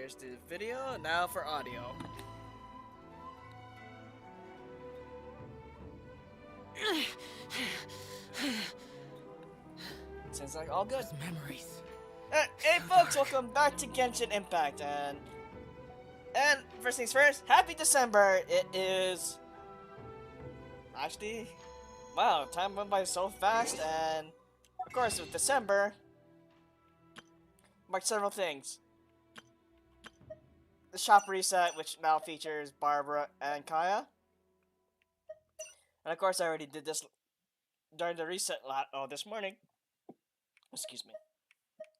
here's the video. Now for audio. Sounds like all good. Those memories. Hey folks, welcome back to Genshin Impact, and first things first, happy December. It is actually, wow, time went by so fast, and of course with December marked several things. The shop reset, which now features Barbara and Kaya, and of course I already did this during the reset this morning. Excuse me.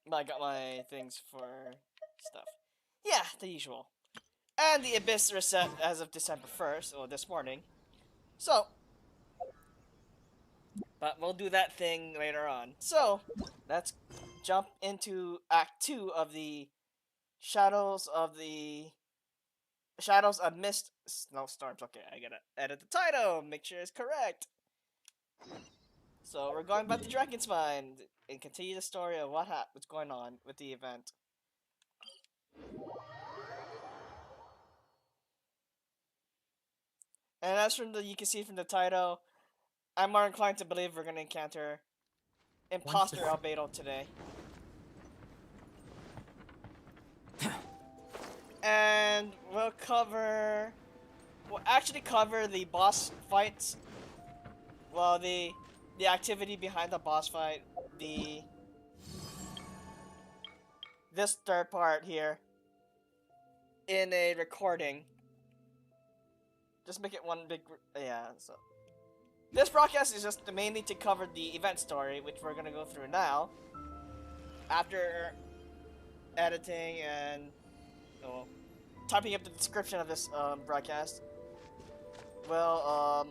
But I got my things for stuff. Yeah, the usual. And the Abyss reset as of December 1st, or this morning. So, but we'll do that thing later on. So, let's jump into Act 2 of the Shadows Amidst Snowstorms. Okay, I gotta edit the title, make sure it's correct. So, we're going back to Dragon's Mind and continue the story of what's going on with the event. And as you can see from the title, I'm more inclined to believe we're gonna encounter Imposter Albedo today. And we'll actually cover the boss fights. Well, the activity behind the boss fight, this third part here, in a recording. Just make it one big, yeah, so. This broadcast is just mainly to cover the event story, which we're gonna go through now. After editing and, typing up the description of this broadcast, we'll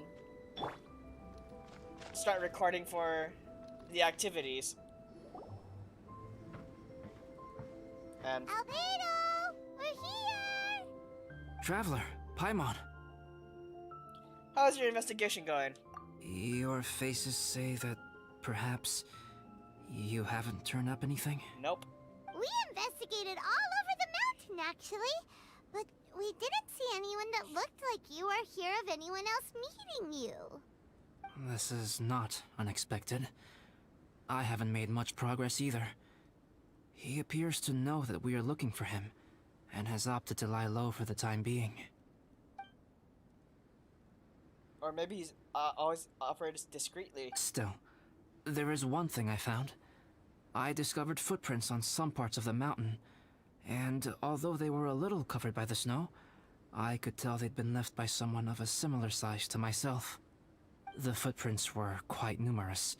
start recording for the activities. And Albedo! We're here! Traveler, Paimon. how's your investigation going? Your faces say that perhaps you haven't turned up anything? Nope. We investigated all over the mountain, actually. But we didn't see anyone that looked like you or hear of anyone else meeting you. This is not unexpected. I haven't made much progress either. He appears to know that we are looking for him, and has opted to lie low for the time being. Or maybe he's always operates discreetly. Still, there is one thing I found. I discovered footprints on some parts of the mountain, and although they were a little covered by the snow, I could tell they'd been left by someone of a similar size to myself. The footprints were quite numerous,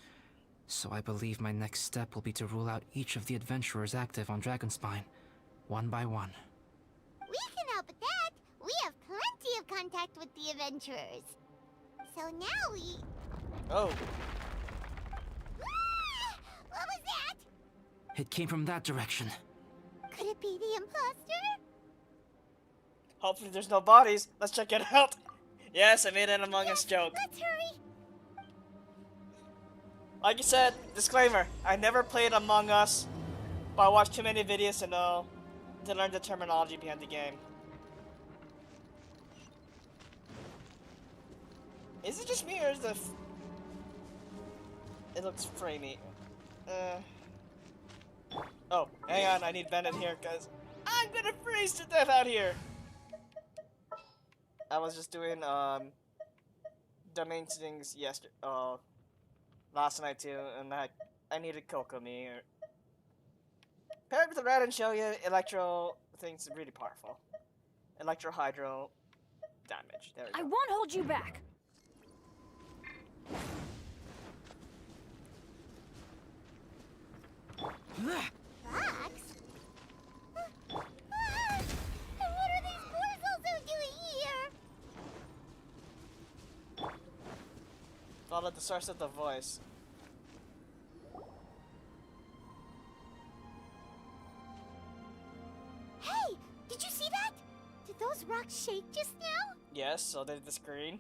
so I believe my next step will be to rule out each of the adventurers active on Dragonspine, one by one. We can help with that. We have plenty of contact with the adventurers. So now we... Oh. Ah! What was that? It came from that direction. Could it be the imposter? Hopefully there's no bodies. Let's check it out. Yes, I made an Among Us joke. Let's hurry. Like you said, disclaimer, I never played Among Us, but I watched too many videos to learn the terminology behind the game. Is it just me or is it looks framey? Oh, hang on, I need Bennett here because I'm gonna freeze to death out here. I was just doing domain things last night too, and I needed Kokomi. Paired with the Red and Shoya, Electro things really powerful. Electro Hydro damage. There we go. I won't hold you back. Fox? And what are these boys also doing here? Follow the source of the voice. Hey, did you see that? Did those rocks shake just now? Yes, so did the screen.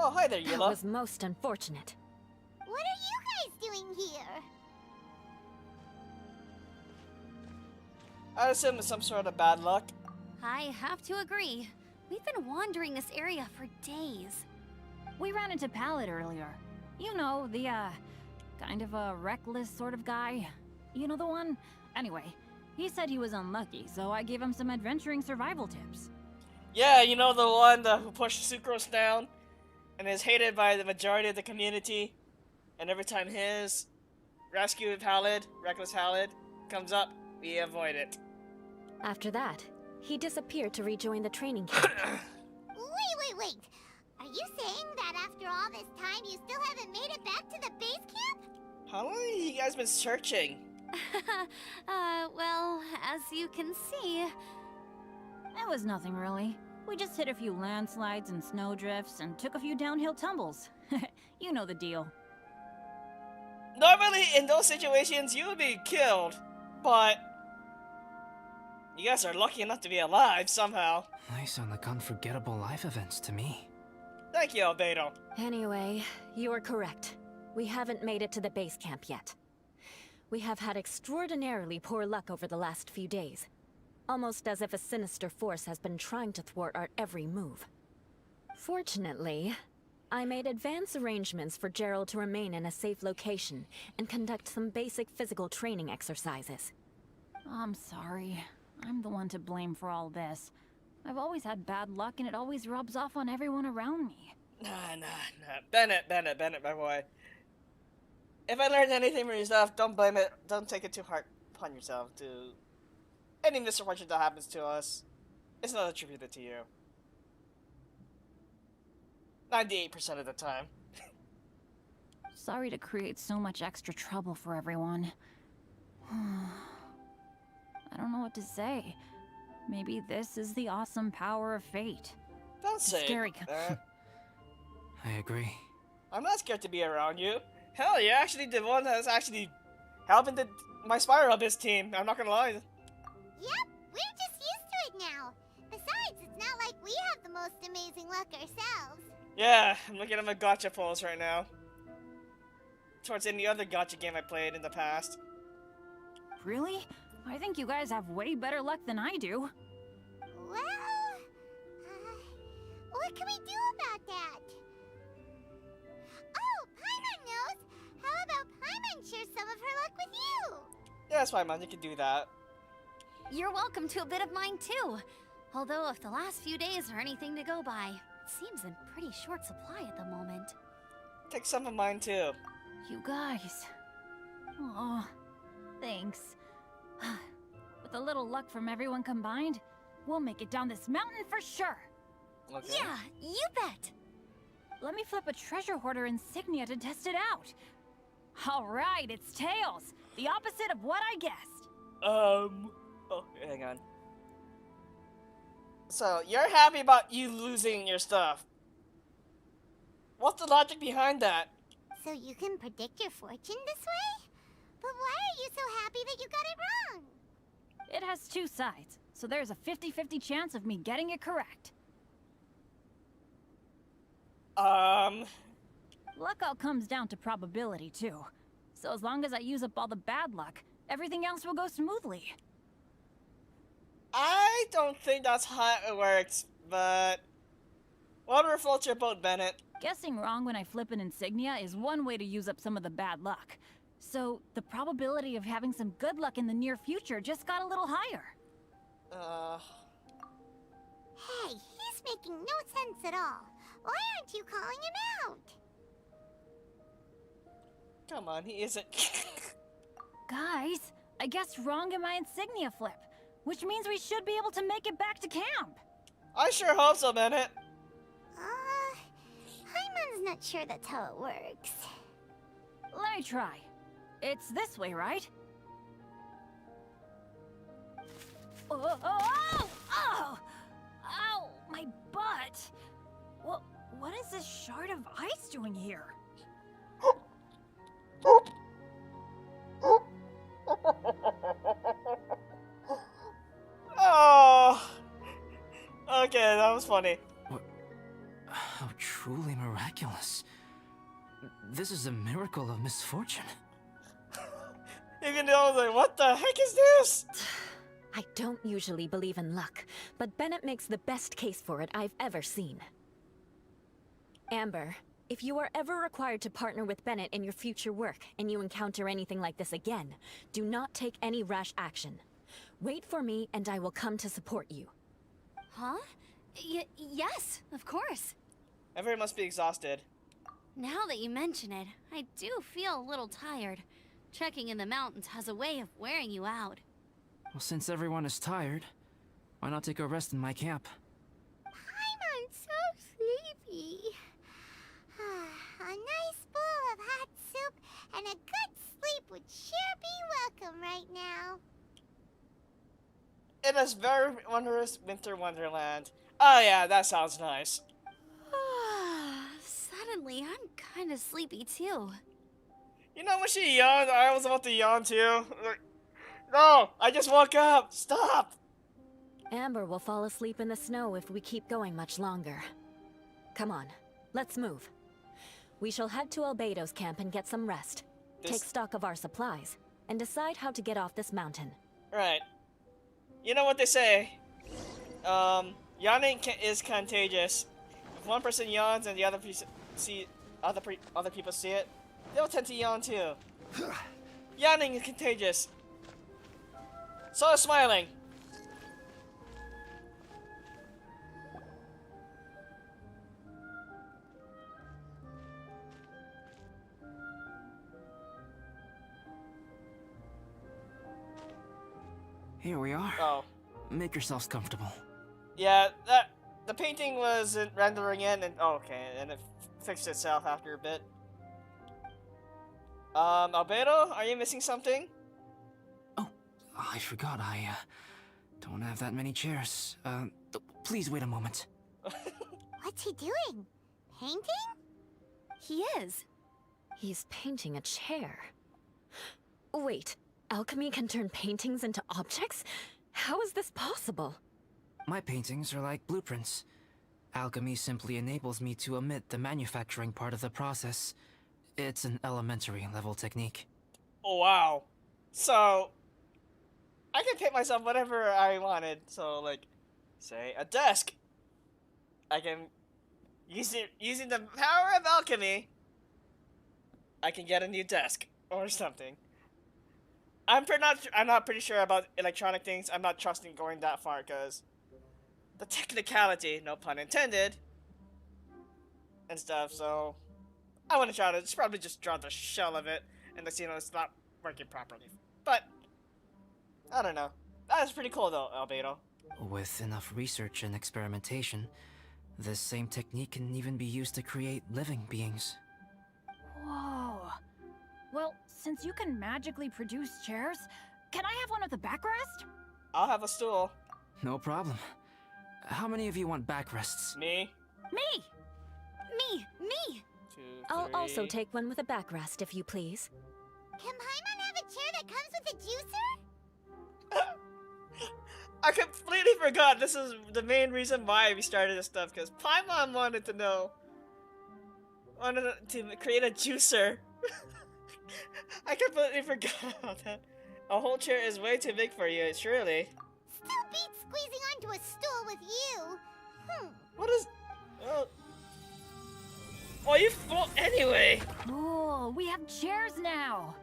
Oh, hi there, That Yula. was most unfortunate. What are you guys doing here? I assume it's some sort of bad luck. I have to agree. We've been wandering this area for days. We ran into Pallet earlier. You know, the, kind of a reckless sort of guy. You know the one? Anyway, he said he was unlucky, so I gave him some adventuring survival tips. Yeah, you know the one who pushed Sucrose down and is hated by the majority of the community. And every time his rescue reckless Halid, comes up, we avoid it. After that, he disappeared to rejoin the training camp. Wait. Are you saying that after all this time you still haven't made it back to the base camp? How long have you guys been searching? Well, as you can see... It was nothing really. We just hit a few landslides and snowdrifts and took a few downhill tumbles. You know the deal. Normally, in those situations, you would be killed, but you guys are lucky enough to be alive somehow. They sound like unforgettable life events to me. Thank you, Albedo. Anyway, you're correct. We haven't made it to the base camp yet. We have had extraordinarily poor luck over the last few days. Almost as if a sinister force has been trying to thwart our every move. Fortunately, I made advance arrangements for Gerald to remain in a safe location and conduct some basic physical training exercises. I'm sorry. I'm the one to blame for all this. I've always had bad luck and it always rubs off on everyone around me. Nah. Bennett, my boy. If I learned anything from yourself, don't blame it. Don't take it too hard upon yourself. Any misfortune that happens to us, it's not attributed to you. 98% of the time. Sorry to create so much extra trouble for everyone. I don't know what to say. Maybe this is the awesome power of fate. Don't say scary. that. I agree. I'm not scared to be around you. Hell, you're actually the one that's actually helping my Spyro Abyss team. I'm not gonna lie. Yep, we're just used to it now. Besides, it's not like we have the most amazing luck ourselves. Yeah, I'm looking at my gacha pulls right now. Towards any other gacha game I played in the past. Really? I think you guys have way better luck than I do. Well, what can we do about that? Oh, Paimon knows! How about Paimon share some of her luck with you? Yeah, that's fine, man. You can do that. You're welcome to a bit of mine too. Although if the last few days are anything to go by, it seems in pretty short supply at the moment. Take some of mine too. You guys. Oh, thanks. With a little luck from everyone combined, we'll make it down this mountain for sure. Okay. Yeah, you bet. Let me flip a treasure hoarder insignia to test it out. All right, it's tails. The opposite of what I guessed. Oh, hang on. So, you're happy about you losing your stuff. What's the logic behind that? So you can predict your fortune this way? But why are you so happy that you got it wrong? It has two sides, so there's a 50-50 chance of me getting it correct. Luck all comes down to probability, too. So as long as I use up all the bad luck, everything else will go smoothly. I don't think that's how it works, but whatever floats your boat, Bennett. Guessing wrong when I flip an insignia is one way to use up some of the bad luck. So the probability of having some good luck in the near future just got a little higher. Hey, he's making no sense at all. Why aren't you calling him out? Come on, he isn't. Guys, I guessed wrong in my insignia flip, which means we should be able to make it back to camp. I sure hope so, Bennett. Paimon's not sure that's how it works. Let me try. It's this way, right? Oh! Ow, my butt! What is this shard of ice doing here? Oh! Okay, that was funny. What? How truly miraculous. This is a miracle of misfortune. Even though I was like, what the heck is this? I don't usually believe in luck, but Bennett makes the best case for it I've ever seen. Amber, if you are ever required to partner with Bennett in your future work, and you encounter anything like this again, do not take any rash action. Wait for me, and I will come to support you. Huh? Yes, of course. Everyone must be exhausted. Now that you mention it, I do feel a little tired. Trekking in the mountains has a way of wearing you out. Well, since everyone is tired, why not take a rest in my camp? I'm so sleepy. A nice bowl of hot soup and a good sleep would sure be welcome right now. It is very wondrous winter wonderland. Oh yeah, that sounds nice. Suddenly, I'm kind of sleepy too. You know when she yawned, I was about to yawn too. No, I just woke up. Stop. Amber will fall asleep in the snow if we keep going much longer. Come on, let's move. We shall head to Albedo's camp and get some rest. Take stock of our supplies, and decide how to get off this mountain. Right. You know what they say. Yawning is contagious. If one person yawns and the other other people see it, they'll tend to yawn too. Yawning is contagious. So is smiling. Here we are. Oh. Make yourselves comfortable. Yeah, the painting wasn't rendering in, and okay, and it fixed itself after a bit. Albedo, are you missing something? Oh, I forgot. I don't have that many chairs. Please wait a moment. What's he doing? Painting? He is. He's painting a chair. Wait, alchemy can turn paintings into objects? How is this possible? My paintings are like blueprints. Alchemy simply enables me to omit the manufacturing part of the process. It's an elementary level technique. Oh wow. So I can paint myself whatever I wanted. So like, say a desk. I can using the power of alchemy. I can get a new desk or something. I'm not pretty sure about electronic things. I'm not trusting going that far because the technicality, no pun intended, and stuff. So I want to try to probably just draw the shell of it, and it's not working properly. But I don't know. That is pretty cool though, Albedo. With enough research and experimentation, this same technique can even be used to create living beings. Whoa. Well, since you can magically produce chairs, can I have one with a backrest? I'll have a stool. No problem. How many of you want backrests? Me. Me! Me! 2, 3. I'll also take one with a backrest, if you please. Can Paimon have a chair that comes with a juicer? I completely forgot. This is the main reason why we started this stuff, because Paimon wanted to create a juicer. I completely forgot about that. A whole chair is way too big for you, surely. Still beats squeezing onto a stool with you. What is... Well, you full anyway. Cool, we have chairs now.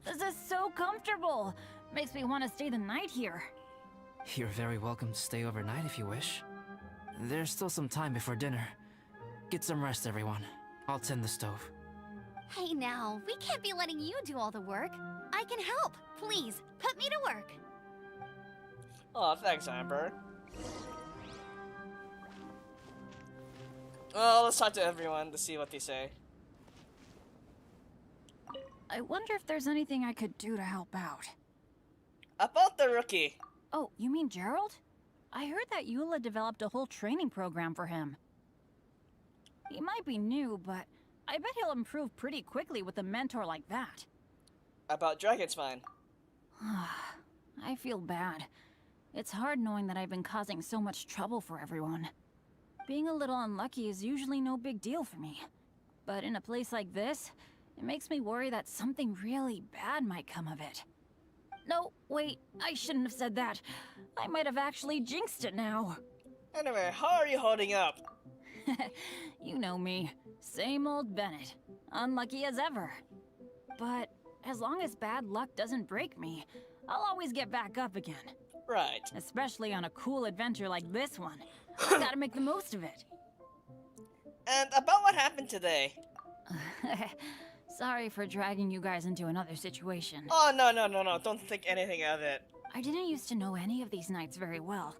This is so comfortable. Makes me want to stay the night here. You're very welcome to stay overnight if you wish. There's still some time before dinner. Get some rest, everyone. I'll tend the stove. Hey now, we can't be letting you do all the work. I can help. Please, put me to work. Oh, thanks, Amber. Well, let's talk to everyone to see what they say. I wonder if there's anything I could do to help out. About the rookie. Oh, you mean Gerald? I heard that Eula developed a whole training program for him. He might be new, but I bet he'll improve pretty quickly with a mentor like that. About Dragonspine. I feel bad. It's hard knowing that I've been causing so much trouble for everyone. Being a little unlucky is usually no big deal for me. But in a place like this, it makes me worry that something really bad might come of it. No, wait, I shouldn't have said that. I might have actually jinxed it now. Anyway, how are you holding up? You know me. Same old Bennett. Unlucky as ever. But as long as bad luck doesn't break me, I'll always get back up again. Right. Especially on a cool adventure like this one. I gotta make the most of it. And about what happened today? Sorry for dragging you guys into another situation. Oh, no. Don't think anything of it. I didn't used to know any of these knights very well.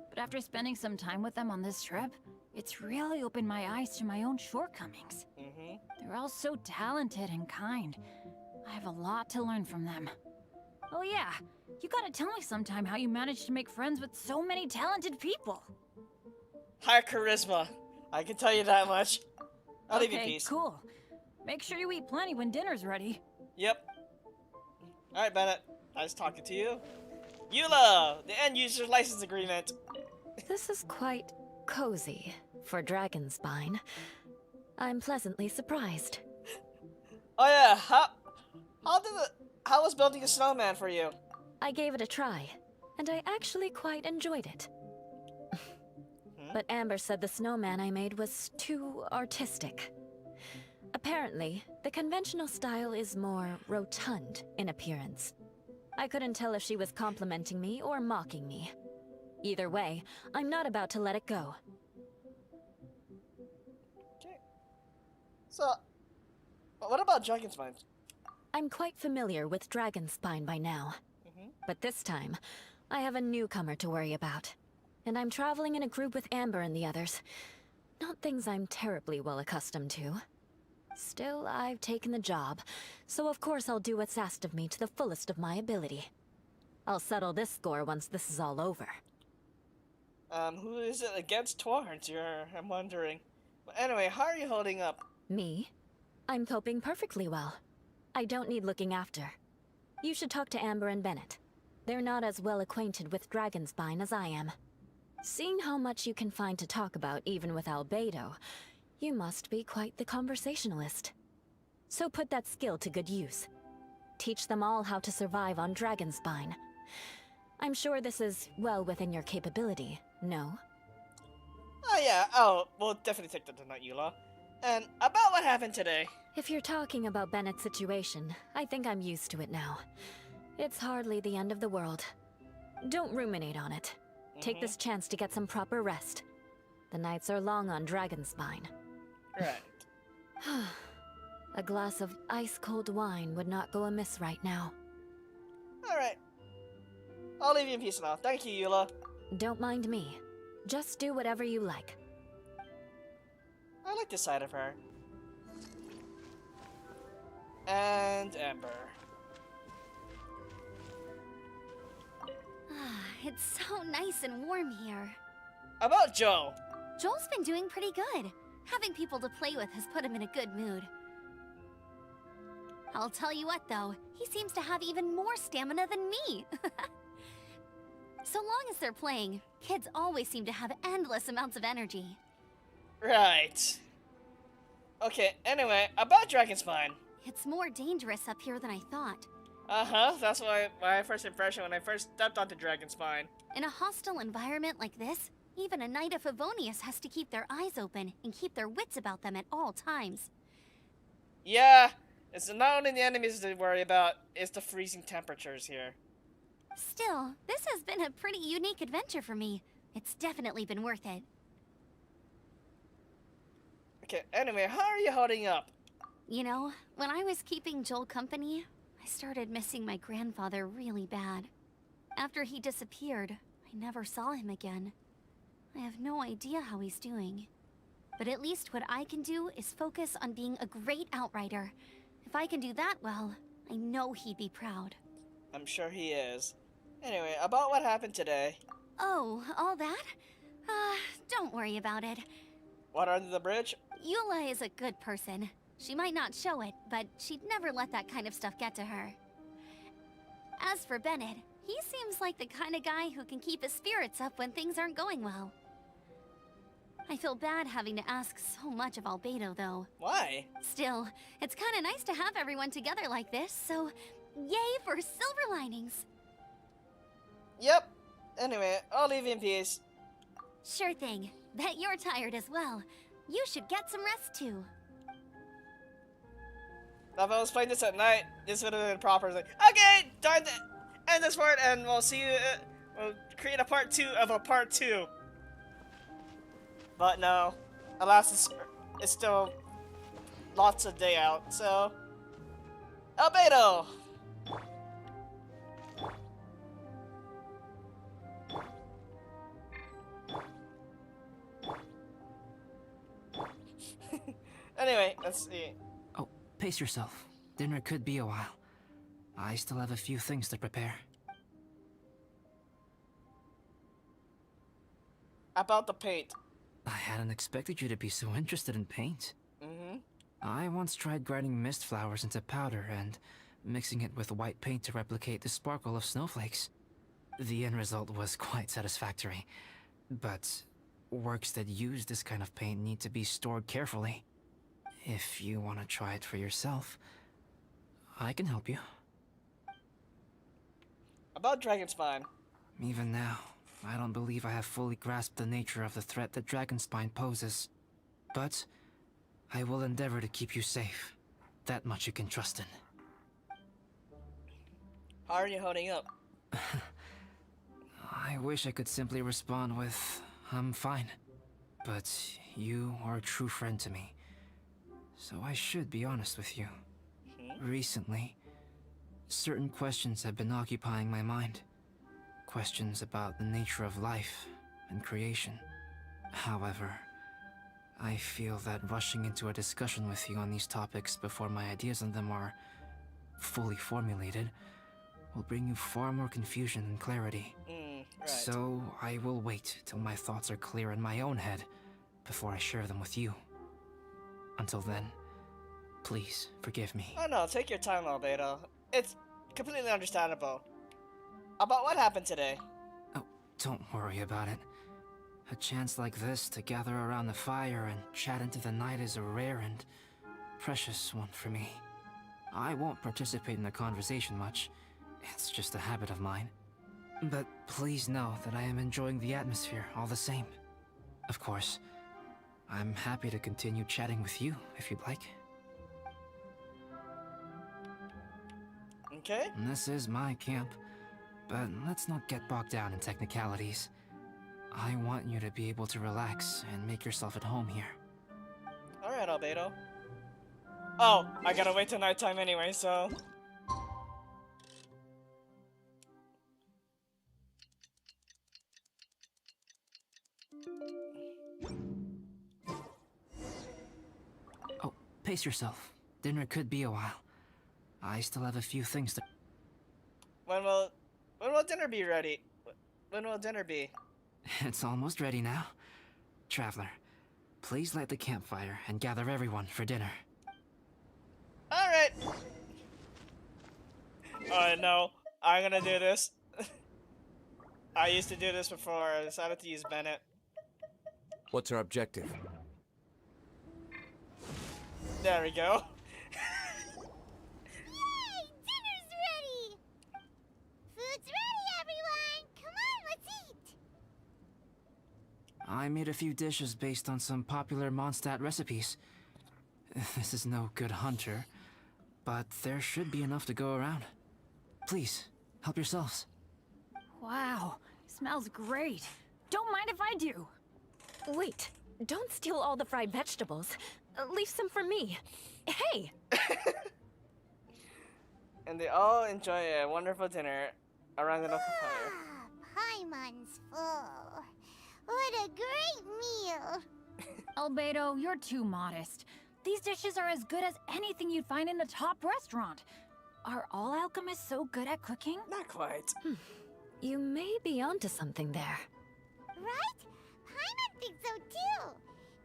But after spending some time with them on this trip, it's really opened my eyes to my own shortcomings. Mm-hmm. They're all so talented and kind. I have a lot to learn from them. Oh yeah, you gotta tell me sometime how you managed to make friends with so many talented people. High charisma. I can tell you that much. I'll leave you in Okay, peace. cool. Make sure you eat plenty when dinner's ready. Yep. Alright, Bennett. Nice talking to you. Eula! The end user license agreement. This is quite cozy for Dragonspine. I'm pleasantly surprised. Oh yeah, how was building a snowman for you? I gave it a try, and I actually quite enjoyed it. But Amber said the snowman I made was too artistic. Apparently, the conventional style is more rotund in appearance. I couldn't tell if she was complimenting me or mocking me. Either way, I'm not about to let it go. Okay. So, what about Dragonspine? I'm quite familiar with Dragonspine by now. But this time, I have a newcomer to worry about. And I'm traveling in a group with Amber and the others. Not things I'm terribly well accustomed to. Still, I've taken the job, so of course I'll do what's asked of me to the fullest of my ability. I'll settle this score once this is all over. Who is it against towards? I'm wondering. But anyway, how are you holding up? Me? I'm coping perfectly well. I don't need looking after. You should talk to Amber and Bennett. They're not as well acquainted with Dragonspine as I am. Seeing how much you can find to talk about even with Albedo, you must be quite the conversationalist. So put that skill to good use. Teach them all how to survive on Dragonspine. I'm sure this is well within your capability, no? Oh yeah, we'll definitely take that tonight, Eula. And about what happened today? If you're talking about Bennett's situation, I think I'm used to it now. It's hardly the end of the world. Don't ruminate on it. Take this chance to get some proper rest. The nights are long on Dragonspine. Right. A glass of ice-cold wine would not go amiss right now. Alright. I'll leave you in peace now. Thank you, Eula. Don't mind me. Just do whatever you like. I like this side of her. And Amber. It's so nice and warm here. About Joe. Joel's been doing pretty good. Having people to play with has put him in a good mood. I'll tell you what, though. He seems to have even more stamina than me. So long as they're playing, kids always seem to have endless amounts of energy. Right. Okay, anyway, about Dragonspine. It's more dangerous up here than I thought. Uh-huh, that's my first impression when I first stepped onto Dragonspine. In a hostile environment like this, even a Knight of Favonius has to keep their eyes open and keep their wits about them at all times. Yeah, it's not only the enemies to worry about, it's the freezing temperatures here. Still, this has been a pretty unique adventure for me. It's definitely been worth it. Okay, anyway, how are you holding up? You know, when I was keeping Joel company, I started missing my grandfather really bad. After he disappeared, I never saw him again. I have no idea how he's doing. But at least what I can do is focus on being a great outrider. If I can do that well, I know he'd be proud. I'm sure he is. Anyway, about what happened today. Oh, all that? Don't worry about it. Water under the bridge? Eula is a good person. She might not show it, but she'd never let that kind of stuff get to her. As for Bennett, he seems like the kind of guy who can keep his spirits up when things aren't going well. I feel bad having to ask so much of Albedo, though. Why? Still, it's kind of nice to have everyone together like this, so yay for silver linings! Yep. Anyway, I'll leave you in peace. Sure thing. Bet you're tired as well. You should get some rest too. Now, if I was playing this at night, this would have been proper. It's like, okay, time to end this part, and we'll see you. We'll create a part 2 of a part 2. But no, alas, it's still lots of day out. So, Albedo. Anyway, let's see. Oh, pace yourself. Dinner could be a while. I still have a few things to prepare. About the paint. I hadn't expected you to be so interested in paint. Mm-hmm. I once tried grinding mist flowers into powder and mixing it with white paint to replicate the sparkle of snowflakes. The end result was quite satisfactory, but works that use this kind of paint need to be stored carefully. If you want to try it for yourself, I can help you. About Dragonspine. Even now, I don't believe I have fully grasped the nature of the threat that Dragonspine poses. But I will endeavor to keep you safe. That much you can trust in. How are you holding up? I wish I could simply respond with, I'm fine. But you are a true friend to me. So I should be honest with you. Recently, certain questions have been occupying my mind. Questions about the nature of life and creation. However, I feel that rushing into a discussion with you on these topics before my ideas on them are fully formulated will bring you far more confusion than clarity. Right. So I will wait till my thoughts are clear in my own head before I share them with you. Until then, please forgive me. Oh no, take your time, Albedo. It's completely understandable. About what happened today? Oh, don't worry about it. A chance like this to gather around the fire and chat into the night is a rare and precious one for me. I won't participate in the conversation much. It's just a habit of mine. But please know that I am enjoying the atmosphere all the same. Of course, I'm happy to continue chatting with you if you'd like. Okay. This is my camp, but let's not get bogged down in technicalities. I want you to be able to relax and make yourself at home here. Alright, Albedo. Oh, I gotta wait till nighttime anyway, so... Oh, pace yourself. Dinner could be a while. I still have a few things to... When will dinner be ready? When will dinner be? It's almost ready now. Traveler, please light the campfire and gather everyone for dinner. Alright! Oh no, I'm gonna do this. I used to do this before, I decided to use Bennett. What's our objective? There we go. Yay! Dinner's ready! Food's ready, everyone! Come on, let's eat! I made a few dishes based on some popular Mondstadt recipes. This is no good hunter, but there should be enough to go around. Please, help yourselves. Wow, smells great. Don't mind if I do. Wait, don't steal all the fried vegetables. Leave some for me. Hey! And they all enjoy a wonderful dinner around an open fire. Paimon's full. What a great meal! Albedo, you're too modest. These dishes are as good as anything you'd find in a top restaurant. Are all alchemists so good at cooking? Not quite. You may be onto something there. Right? Paimon thinks so too.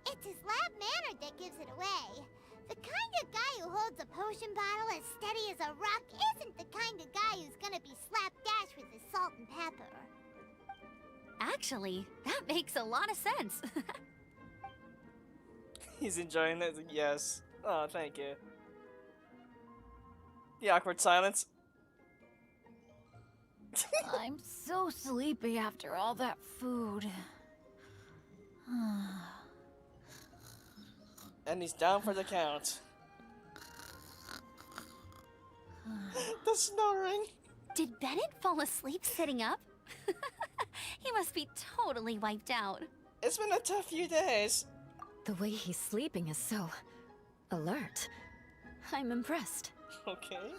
It's his lab manner that gives it away. The kind of guy who holds a potion bottle as steady as a rock isn't the kind of guy who's gonna be slapdash with his salt and pepper. Actually, that makes a lot of sense. He's enjoying this. Yes. Oh, thank you. The awkward silence. I'm so sleepy after all that food. And he's down for the count. The snoring. Did Bennett fall asleep sitting up? He must be totally wiped out. It's been a tough few days. The way he's sleeping is so alert. I'm impressed. Okay.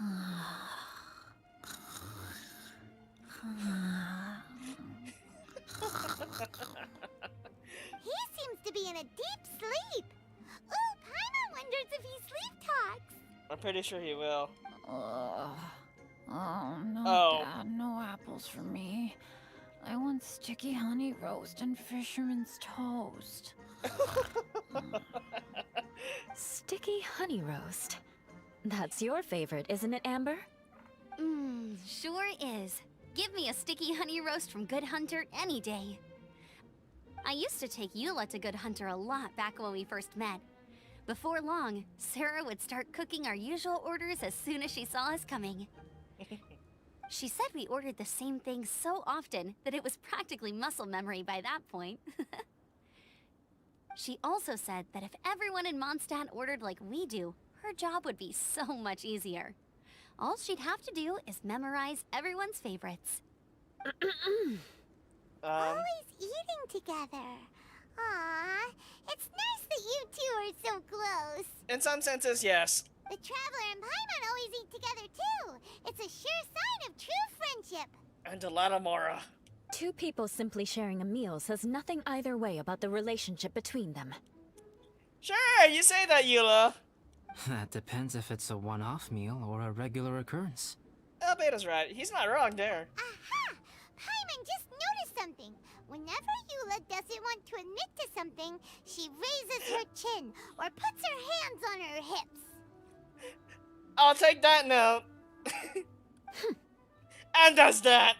He seems to be in a deep sleep. Ooh, Paimon wonders if he sleep talks. I'm pretty sure he will. Oh, no, Oh. Dad, no apples for me. I want sticky honey roast and fisherman's toast. Sticky honey roast. That's your favorite, isn't it, Amber? Sure is. Give me a sticky honey roast from Good Hunter any day. I used to take Eula to Good Hunter a lot back when we first met. Before long, Sarah would start cooking our usual orders as soon as she saw us coming. She said we ordered the same thing so often that it was practically muscle memory by that point. She also said that if everyone in Mondstadt ordered like we do, her job would be so much easier. All she'd have to do is memorize everyone's favorites. Always eating together. Aww, it's nice that you two are so close. In some senses, yes. The Traveler and Paimon always eat together too. It's a sure sign of true friendship. And a lot of Mora. Two people simply sharing a meal says nothing either way about the relationship between them. Sure, you say that, Eula. That depends if it's a one-off meal or a regular occurrence. Albedo's right. He's not wrong there. Aha! Paimon just noticed something. Whenever Eula doesn't want to admit to something, she raises her chin or puts her hands on her hips. I'll take that note. And does that.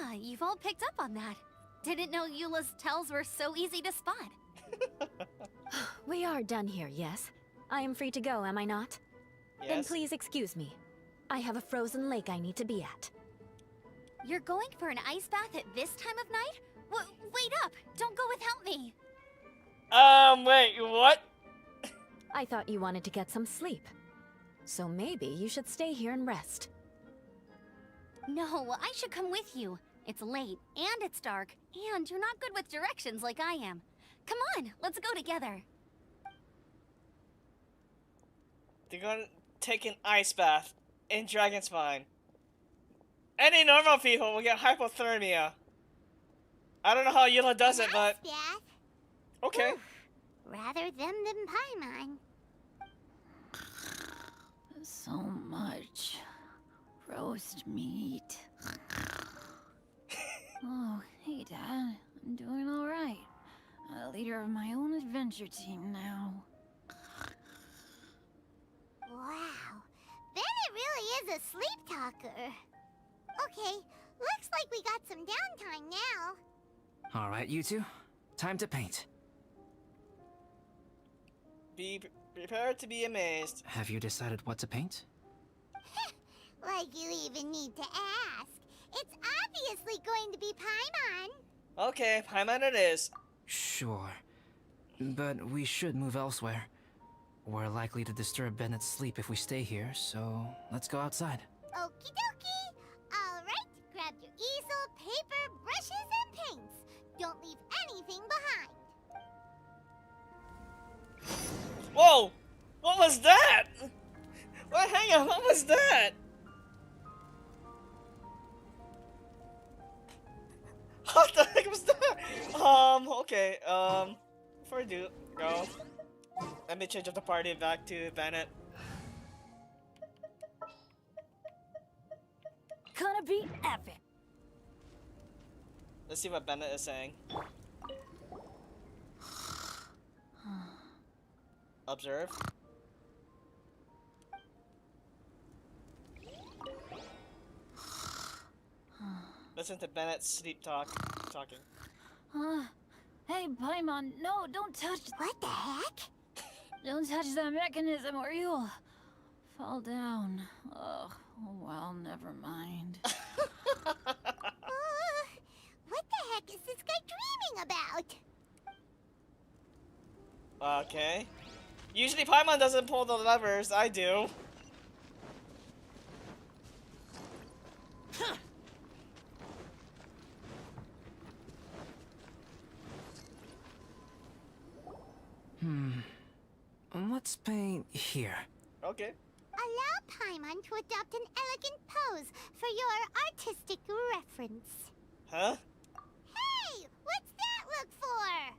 Ah, you've all picked up on that. Didn't know Eula's tells were so easy to spot. We are done here, yes? I am free to go, am I not? Then Yes. please excuse me. I have a frozen lake I need to be at. You're going for an ice bath at this time of night? Wait up! Don't go without me! Wait, what? I thought you wanted to get some sleep. So maybe you should stay here and rest. No, I should come with you. It's late, and it's dark, and you're not good with directions like I am. Come on, let's go together. They're gonna take an ice bath in Dragon's Mine. Any normal people will get hypothermia. I don't know how Eula does it, but Nice bath. okay. Rather them than Paimon. So much roast meat. Oh, hey, Dad. I'm doing all right. A leader of my own adventure team now. Wow. Bennett really is a sleep talker. Okay, looks like we got some downtime now. All right, you two. Time to paint. Be prepared to be amazed. Have you decided what to paint? Like you even need to ask. It's obviously going to be Paimon. Okay, Paimon it is. Sure. But we should move elsewhere. We're likely to disturb Bennett's sleep if we stay here, so let's go outside. Okie dokie. All right, grab your easel, paper, brushes, and paints. Don't leave anything behind. Whoa! What was that? Well, hang on, what was that? What the heck was that? Okay, before I do go, let me change up the party back to Bennett. Gonna be epic. Let's see what Bennett is saying. Observe. Listen to Bennett's sleep talking. Hey, Paimon, no, don't touch. What the heck? Don't touch that mechanism or you'll fall down. Oh, well, never mind. Okay. Usually Paimon doesn't pull the levers, I do. Let's paint here. Okay. Allow Paimon to adopt an elegant pose for your artistic reference. Huh? Hey, what's that look for?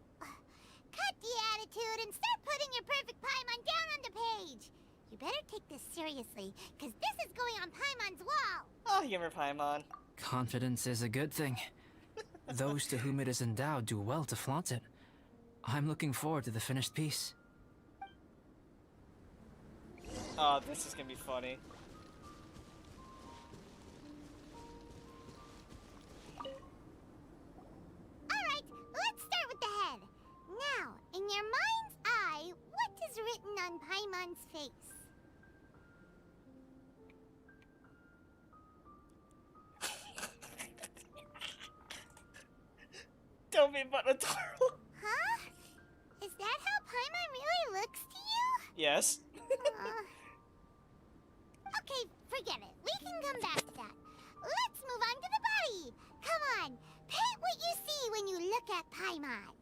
Cut the attitude and start putting your perfect Paimon down on the page. You better take this seriously, because this is going on Paimon's wall. Oh, humor Paimon. Confidence is a good thing. Those to whom it is endowed do well to flaunt it. I'm looking forward to the finished piece. Oh, this is gonna be funny. Alright, let's start with the head. Now, in your mind's eye, what is written on Paimon's face? Don't be but adorable. Huh? Is that how Paimon really looks to you? Yes. Okay, forget it. We can come back to that. Let's move on to the body. Come on, paint what you see when you look at Paimon.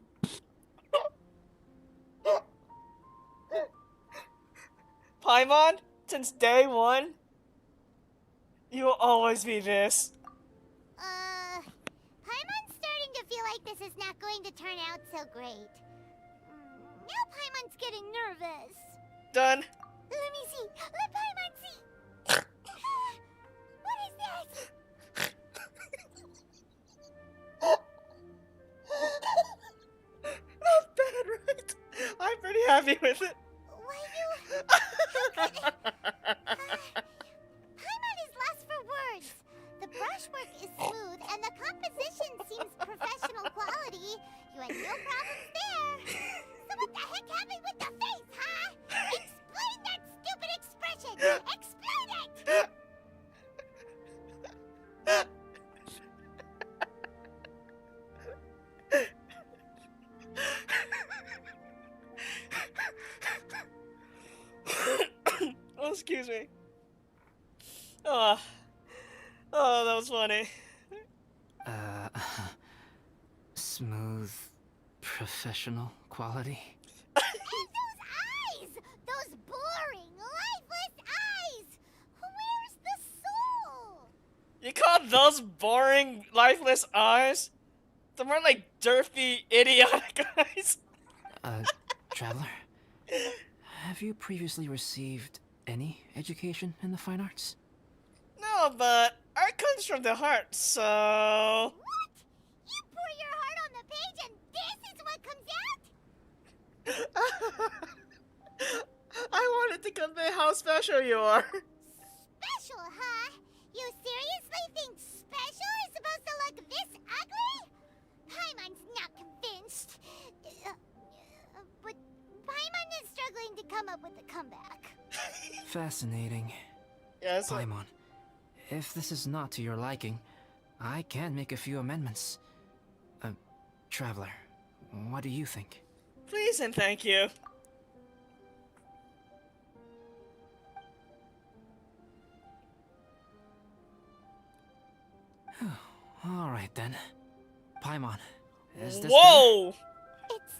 Paimon, since day one, you will always be this. Paimon's starting to feel like this is not going to turn out so great. Now Paimon's getting nervous. Done. Let me see. Let Paimon see. What is this? Not bad, right? I'm pretty happy with it. Why you... Paimon is lost for words. The brushwork is smooth and the composition seems professional quality. You had no problems there. So what the heck happened with the face, huh? Explain that stupid expression! Explain it! Oh, excuse me. Oh, that was funny. Smooth, professional quality. And those eyes! Those boring, lifeless eyes! Where's the soul? You call those boring, lifeless eyes? The more like dirty, idiotic eyes. Traveler, have you previously received any education in the fine arts? No, but art comes from the heart, so... What? You pour your heart on the page and this is what comes out? I wanted to convey how special you are. Special, huh? You seriously think special is supposed to look this ugly? Paimon's not convinced. But Paimon is struggling to come up with a comeback. Fascinating. Yes. Paimon, if this is not to your liking, I can make a few amendments. Traveler, what do you think? Please and thank you. All right then. Paimon, is this Whoa! It's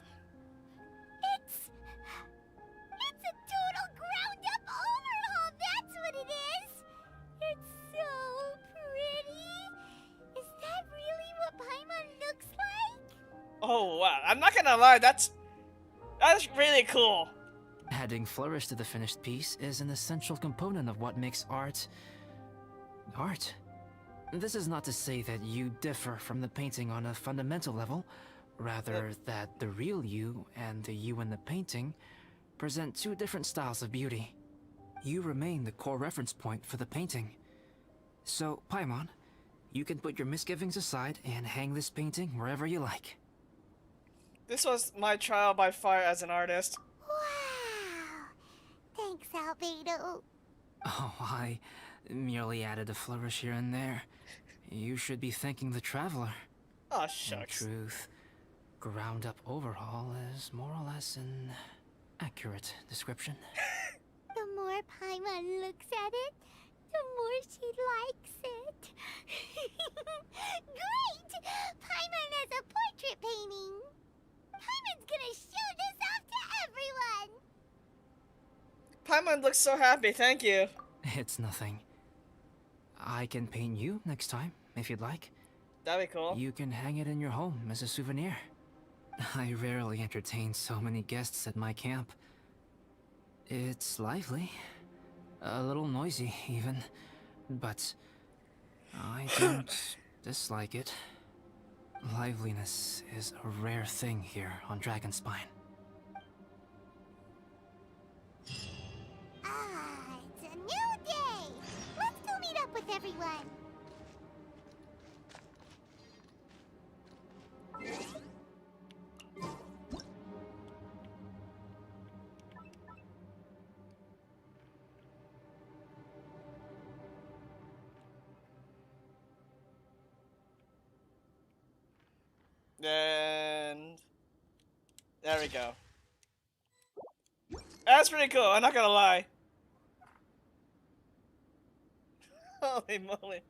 a total ground-up overhaul, that's what it is! It's so pretty! Is that really what Paimon looks like? Oh wow! I'm not gonna lie, that's really cool. Adding flourish to the finished piece is an essential component of what makes art... art. This is not to say that you differ from the painting on a fundamental level, rather that the real you and the you in the painting present two different styles of beauty. You remain the core reference point for the painting. So, Paimon, you can put your misgivings aside and hang this painting wherever you like. This was my trial by fire as an artist. Wow! Thanks, Albedo. Oh, I merely added a flourish here and there. You should be thanking the traveler. Oh In shucks. truth, ground-up overhaul is more or less an accurate description. The more Paimon looks at it, the more she likes it. Great! Paimon has a portrait painting. Paimon's gonna show this off to everyone. Paimon looks so happy, thank you. It's nothing. I can paint you next time, if you'd like. That'd be cool. You can hang it in your home as a souvenir. I rarely entertain so many guests at my camp. It's lively. A little noisy, even. But I don't dislike it. Liveliness is a rare thing here on Dragonspine. Ah, it's a new day. Let's go meet up with everyone. And there we go. That's pretty cool, I'm not gonna lie. Holy moly.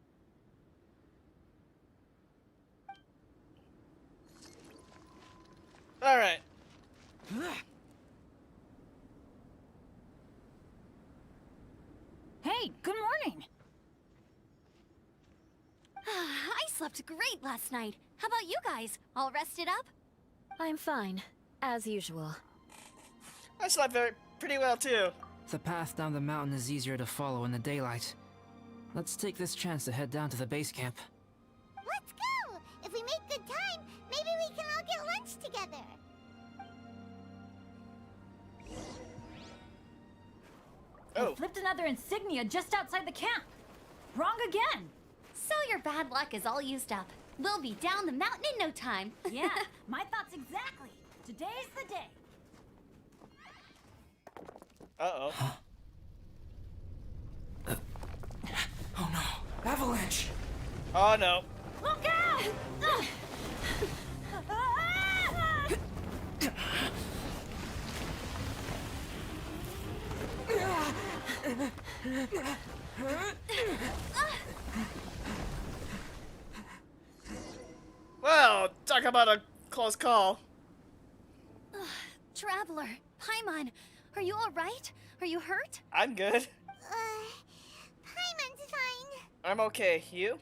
Alright. Hey, good morning! I slept great last night. How about you guys? All rested up? I'm fine, as usual. I slept pretty well too. The path down the mountain is easier to follow in the daylight. Let's take this chance to head down to the base camp. Let's go! If we make good time, maybe we can all get lunch together. Oh. I flipped another insignia just outside the camp. Wrong again. So your bad luck is all used up. We'll be down the mountain in no time. Yeah, my thoughts exactly. Today's the day. Uh-oh. Oh no! Avalanche! Oh no. Look out! Well, talk about a close call. Traveler, Paimon, are you all right? Are you hurt? I'm good. Paimon's fine. I'm okay. You?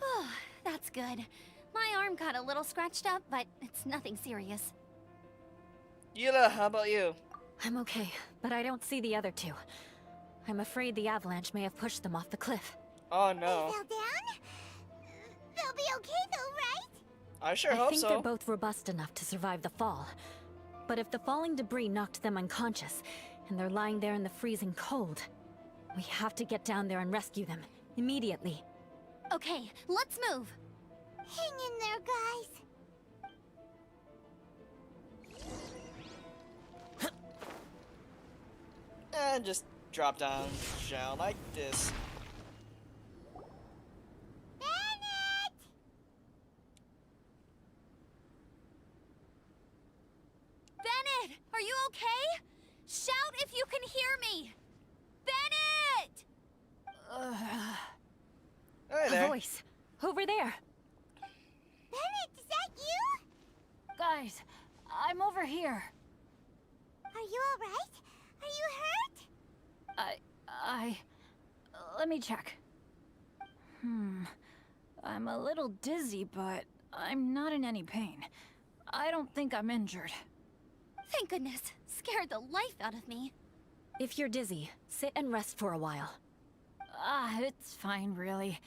Oh, that's good. My arm got a little scratched up, but it's nothing serious. Yula, how about you? I'm okay, but I don't see the other two. I'm afraid the avalanche may have pushed them off the cliff. Oh They no. fell down? They'll be okay though, right? I sure I hope think so. they're both robust enough to survive the fall. But if the falling debris knocked them unconscious, and they're lying there in the freezing cold, we have to get down there and rescue them, immediately. Okay, let's move. Hang in there, guys. And just drop down shell like this. Bennett! Bennett, are you okay? Shout if you can hear me. Bennett! Hey A there. voice! Over there! Bennett, is that you? Guys, I'm over here. Are you alright? Are you hurt? Let me check. I'm a little dizzy, but I'm not in any pain. I don't think I'm injured. Thank goodness. Scared the life out of me. If you're dizzy, sit and rest for a while. It's fine, really.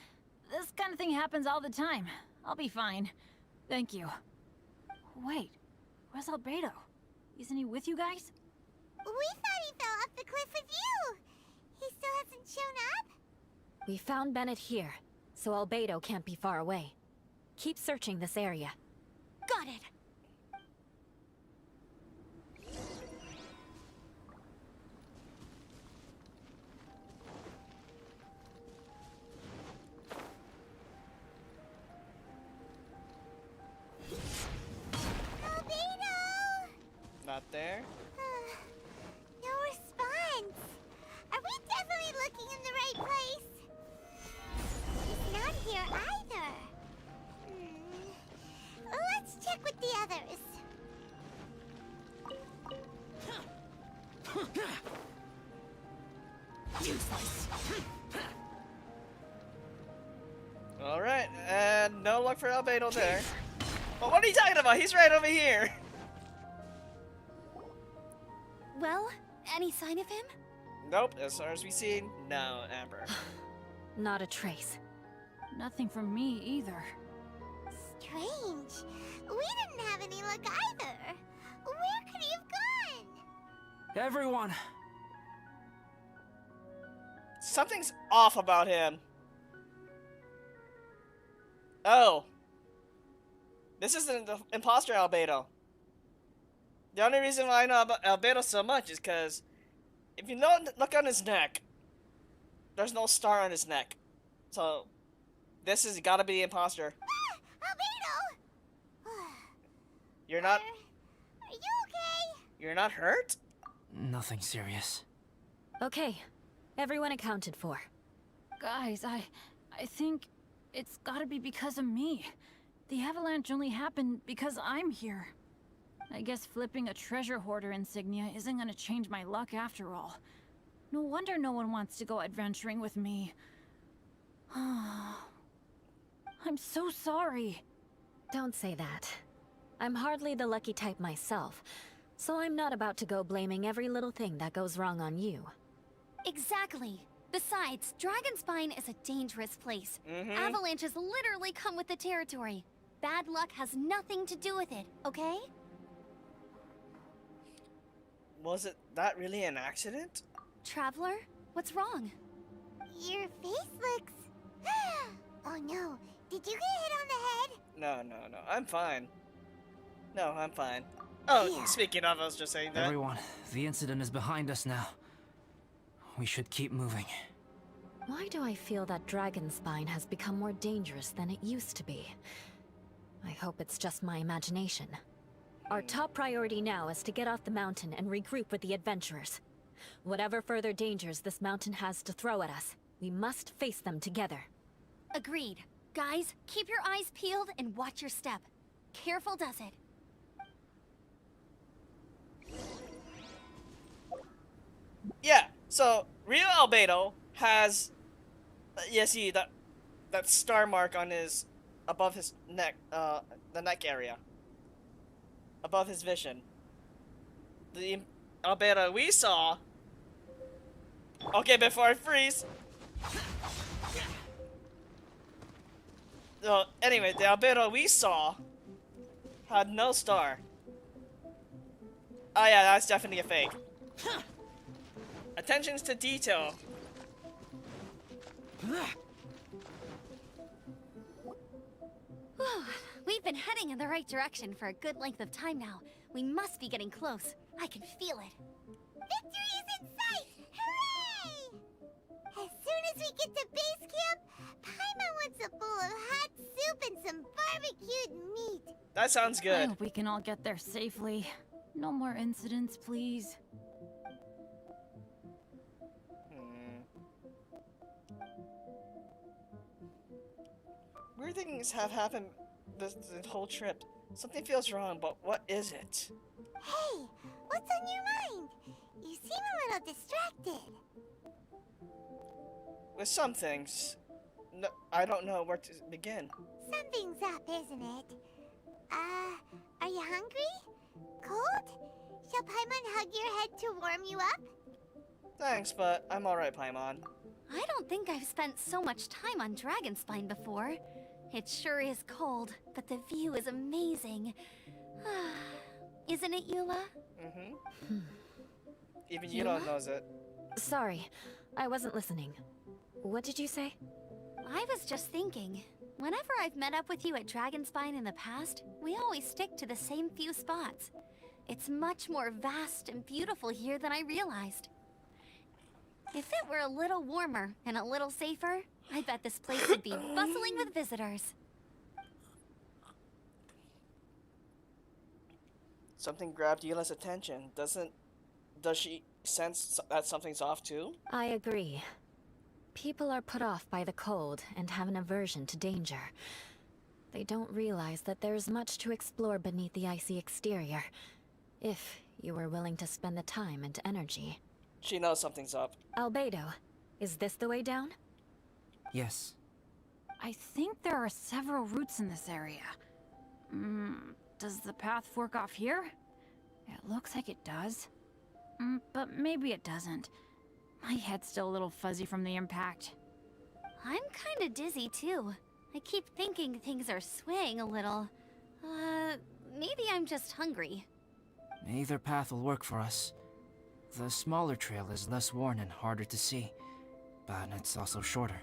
This kind of thing happens all the time. I'll be fine. Thank you. Wait, where's Albedo? Isn't he with you guys? We thought he fell off the cliff with you. He still hasn't shown up? We found Bennett here, so Albedo can't be far away. Keep searching this area. Got it. Albedo! Not there. useless. Alright, and no luck for Albedo there. But what are you talking about? He's right over here. Well, any sign of him? Nope, as far as we see, no, Amber. Not a trace. Nothing from me either. Strange. We didn't have any luck either. Where could he have gone? Everyone! Something's off about him. Oh. This isn't the imposter Albedo. The only reason why I know about Albedo so much is because if you look on his neck, there's no star on his neck. So, this has gotta be the imposter. Albedo! You're not... Are you okay? You're not hurt? Nothing serious. Okay, everyone accounted for. Guys, I think it's gotta be because of me. The avalanche only happened because I'm here. I guess flipping a treasure hoarder insignia isn't gonna change my luck after all. No wonder no one wants to go adventuring with me. I'm so sorry. Don't say that. I'm hardly the lucky type myself, so I'm not about to go blaming every little thing that goes wrong on you. Exactly. Besides, Dragonspine is a dangerous place. Avalanches literally come with the territory. Bad luck has nothing to do with it, okay? Was it that really an accident? Traveler, what's wrong? Your face looks... Oh no, did you get hit on the head? No, I'm fine. No, I'm fine. Oh, Yeah. speaking of, I was just saying that. Everyone, the incident is behind us now. We should keep moving. Why do I feel that Dragonspine has become more dangerous than it used to be? I hope it's just my imagination. Our top priority now is to get off the mountain and regroup with the adventurers. Whatever further dangers this mountain has to throw at us, we must face them together. Agreed. Guys, keep your eyes peeled and watch your step. Careful does it. Yeah, so real Albedo has, you see that star mark on his, above his neck, the neck area, above his vision. The Albedo we saw. Okay, before I freeze. So anyway, the Albedo we saw had no star. Oh yeah, that's definitely a fake. Attentions to detail. We've been heading in the right direction for a good length of time now. We must be getting close. I can feel it. Victory is in sight! Hooray! As soon as we get to base camp, Paimon wants a bowl of hot soup and some barbecued meat. That sounds I good. hope we can all get there safely. No more incidents, please. Weird things have happened the whole trip. Something feels wrong, but what is it? Hey, what's on your mind? You seem a little distracted. With some things, no, I don't know where to begin. Something's up, isn't it? Are you hungry? Cold? Shall Paimon hug your head to warm you up? Thanks, but I'm alright, Paimon. I don't think I've spent so much time on Dragonspine before. It sure is cold, but the view is amazing. Isn't it, Eula? Mm-hmm. Even you don't know it. Sorry, I wasn't listening. What did you say? I was just thinking. Whenever I've met up with you at Dragonspine in the past, we always stick to the same few spots. It's much more vast and beautiful here than I realized. If it were a little warmer and a little safer, I bet this place would be bustling with visitors. Something grabbed Eula's attention. Does she sense that something's off too? I agree. People are put off by the cold and have an aversion to danger. They don't realize that there's much to explore beneath the icy exterior, if you were willing to spend the time and energy. She knows something's up. Albedo, Is this the way down? Yes. I think there are several routes in this area. Does the path fork off here? It looks like it does. But maybe it doesn't. My head's still a little fuzzy from the impact. I'm kinda dizzy too. I keep thinking things are swaying a little. Maybe I'm just hungry. Either path will work for us. The smaller trail is less worn and harder to see, but it's also shorter.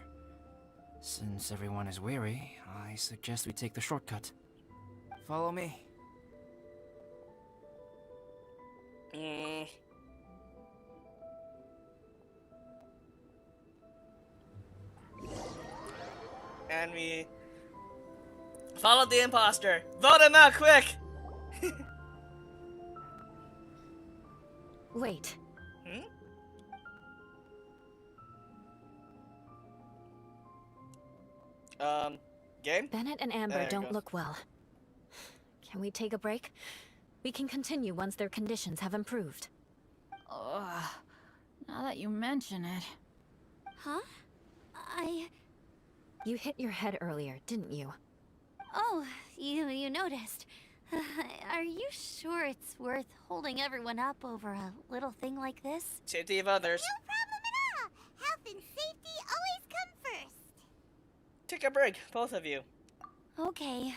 Since everyone is weary, I suggest we take the shortcut. Follow me. And we followed the imposter. Vote him out quick! Wait. Game? Bennett and Amber There it don't goes. look well. Can we take a break? We can continue once their conditions have improved. Ugh. Now that you mention it. Huh? You hit your head earlier, didn't you? Oh, you noticed. Are you sure it's worth holding everyone up over a little thing like this? Safety of others. No problem at all. Health and safety always come first. Take a break, both of you. Okay.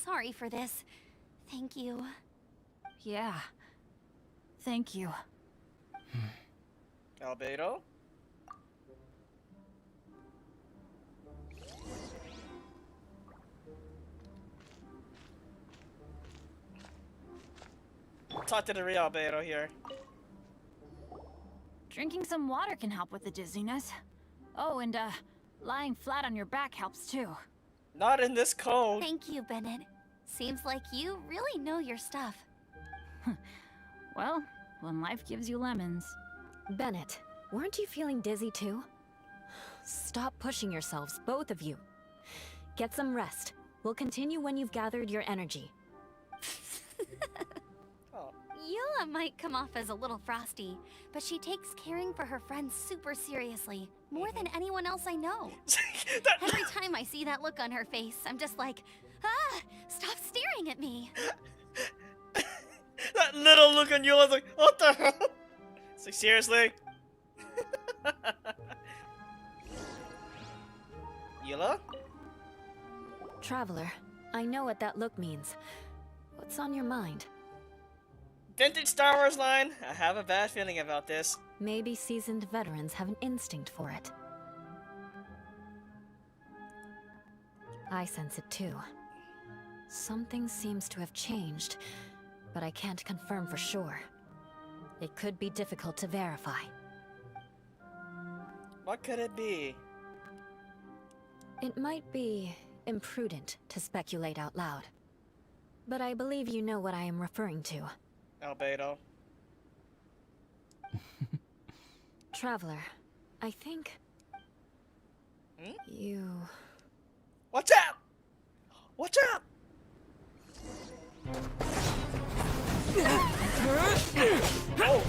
Sorry for this. Thank you. Yeah. Thank you. Albedo? Talk to the real Albedo here. Drinking some water can help with the dizziness. Oh, and lying flat on your back helps too. Not in this cold. Thank you, Bennett. Seems like you really know your stuff. Well, when life gives you lemons. Bennett, weren't you feeling dizzy too? Stop pushing yourselves, both of you. Get some rest. We'll continue when you've gathered your energy. Yula might come off as a little frosty, but she takes caring for her friends super seriously. More than anyone else I know. Every time I see that look on her face, I'm just like, stop staring at me. That little look on Eula's like, what the hell? It's like, seriously? Eula? Traveler, I know what that look means. What's on your mind? Vintage Star Wars line? I have a bad feeling about this. Maybe seasoned veterans have an instinct for it. I sense it too. Something seems to have changed, but I can't confirm for sure. It could be difficult to verify. What could it be? It might be imprudent to speculate out loud. But I believe you know what I am referring to. Albedo. Traveler, I think... You... Watch out! Watch out! Oh.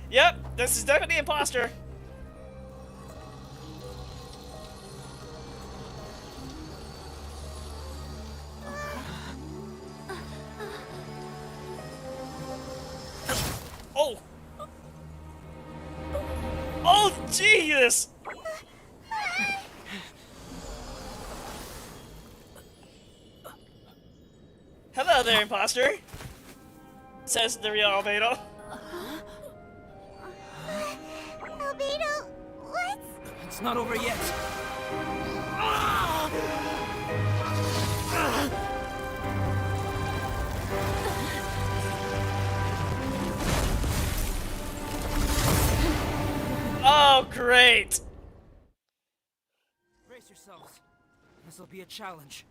Yep, this is definitely Imposter. Oh! Oh, Jesus! Hello there, Imposter. Says the real Albedo. Albedo, what? It's not over yet. Oh, great! Brace yourselves. This'll be a challenge.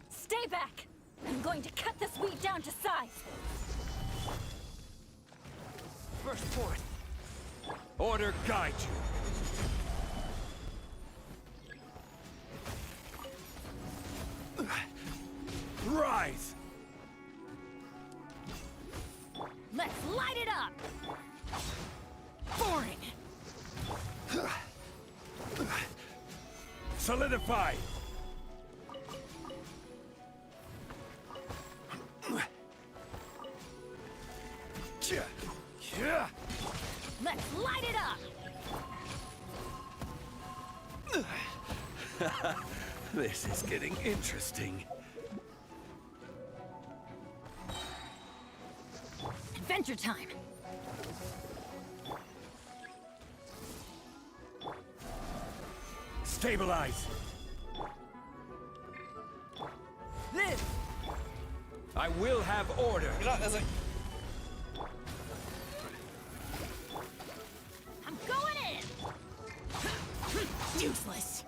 Stay back! I'm going to cut this weed down to size! First forth. Order guide you. Rise! Let's light it up! Boring! Solidify! Let's light it up! This is getting interesting. Adventure time! Stabilize! This! I will have order! You know, there's like... I'm going in! Useless!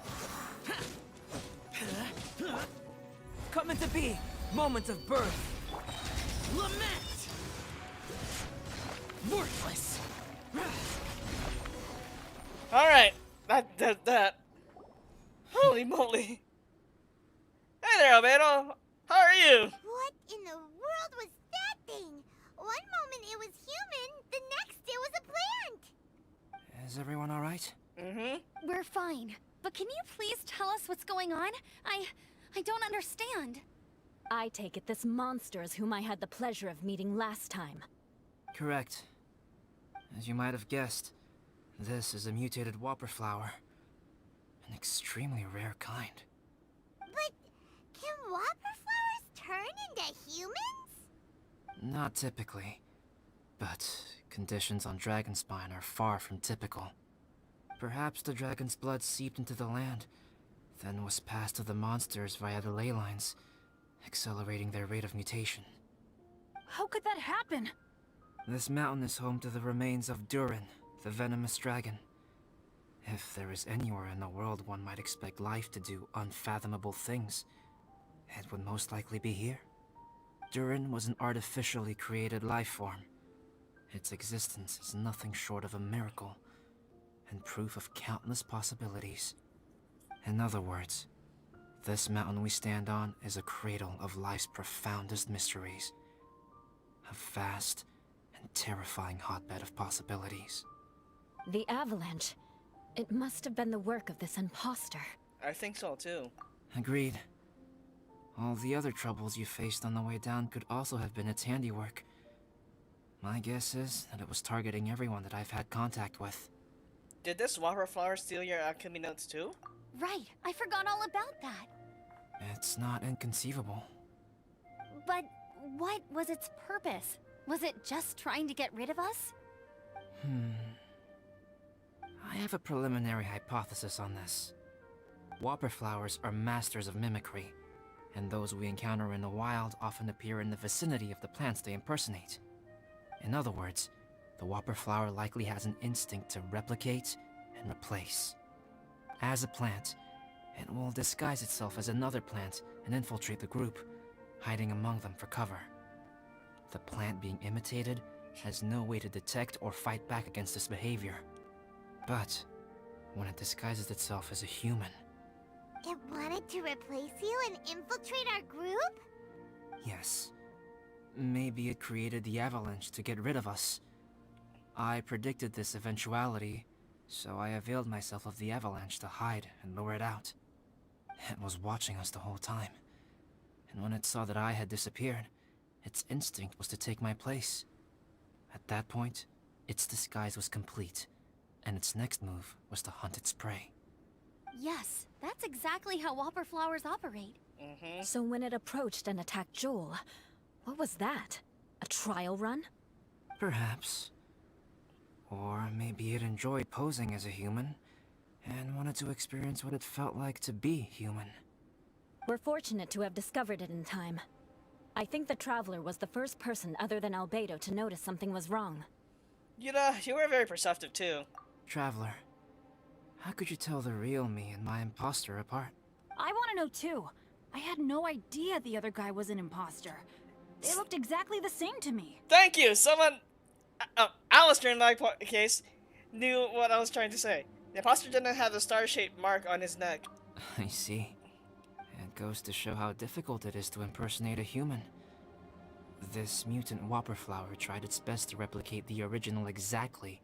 Coming to be! Moments of birth! Lament! Worthless! Alright, that. Holy moly. Hey there, Albedo. How are you? What in the world was that thing? One moment it was human, the next it was a plant. Is everyone alright? Mm-hmm. We're fine. But can you please tell us what's going on? I don't understand. I take it this monster is whom I had the pleasure of meeting last time. Correct. As you might have guessed, this is a mutated whopper flower. An extremely rare kind. But can whopper flowers turn into humans? Not typically. But conditions on Dragonspine are far from typical. Perhaps the dragon's blood seeped into the land, then was passed to the monsters via the ley lines, accelerating their rate of mutation. How could that happen? This mountain is home to the remains of Durin, the venomous dragon. If there is anywhere in the world one might expect life to do unfathomable things, it would most likely be here. Durin was an artificially created life form. Its existence is nothing short of a miracle, and proof of countless possibilities. In other words, this mountain we stand on is a cradle of life's profoundest mysteries. A vast and terrifying hotbed of possibilities. The avalanche. It must have been the work of this imposter. I think so too. Agreed. All the other troubles you faced on the way down could also have been its handiwork. My guess is that it was targeting everyone that I've had contact with. Did this whopper flower steal your alchemy notes too? Right, I forgot all about that. It's not inconceivable. But what was its purpose? Was it just trying to get rid of us? I have a preliminary hypothesis on this. Whopper flowers are masters of mimicry, and those we encounter in the wild often appear in the vicinity of the plants they impersonate. In other words, the whopper flower likely has an instinct to replicate and replace. As a plant, it will disguise itself as another plant and infiltrate the group, hiding among them for cover. The plant being imitated has no way to detect or fight back against this behavior. But when it disguises itself as a human... It wanted to replace you and infiltrate our group? Yes. Maybe it created the avalanche to get rid of us. I predicted this eventuality, so I availed myself of the avalanche to hide and lure it out. It was watching us the whole time, and when it saw that I had disappeared, its instinct was to take my place. At that point, its disguise was complete, and its next move was to hunt its prey. Yes, that's exactly how whopper flowers operate. Mm-hmm. So when it approached and attacked Joel, what was that? A trial run? Perhaps. Or maybe it enjoyed posing as a human, and wanted to experience what it felt like to be human. We're fortunate to have discovered it in time. I think the Traveler was the first person other than Albedo to notice something was wrong. You know, you were very perceptive too. Traveler, how could you tell the real me and my imposter apart? I want to know too. I had no idea the other guy was an imposter. They looked exactly the same to me. Thank you! Someone... Alistair, in my case, knew what I was trying to say. The imposter didn't have the star-shaped mark on his neck. I see. It goes to show how difficult it is to impersonate a human. This mutant whopper flower tried its best to replicate the original exactly,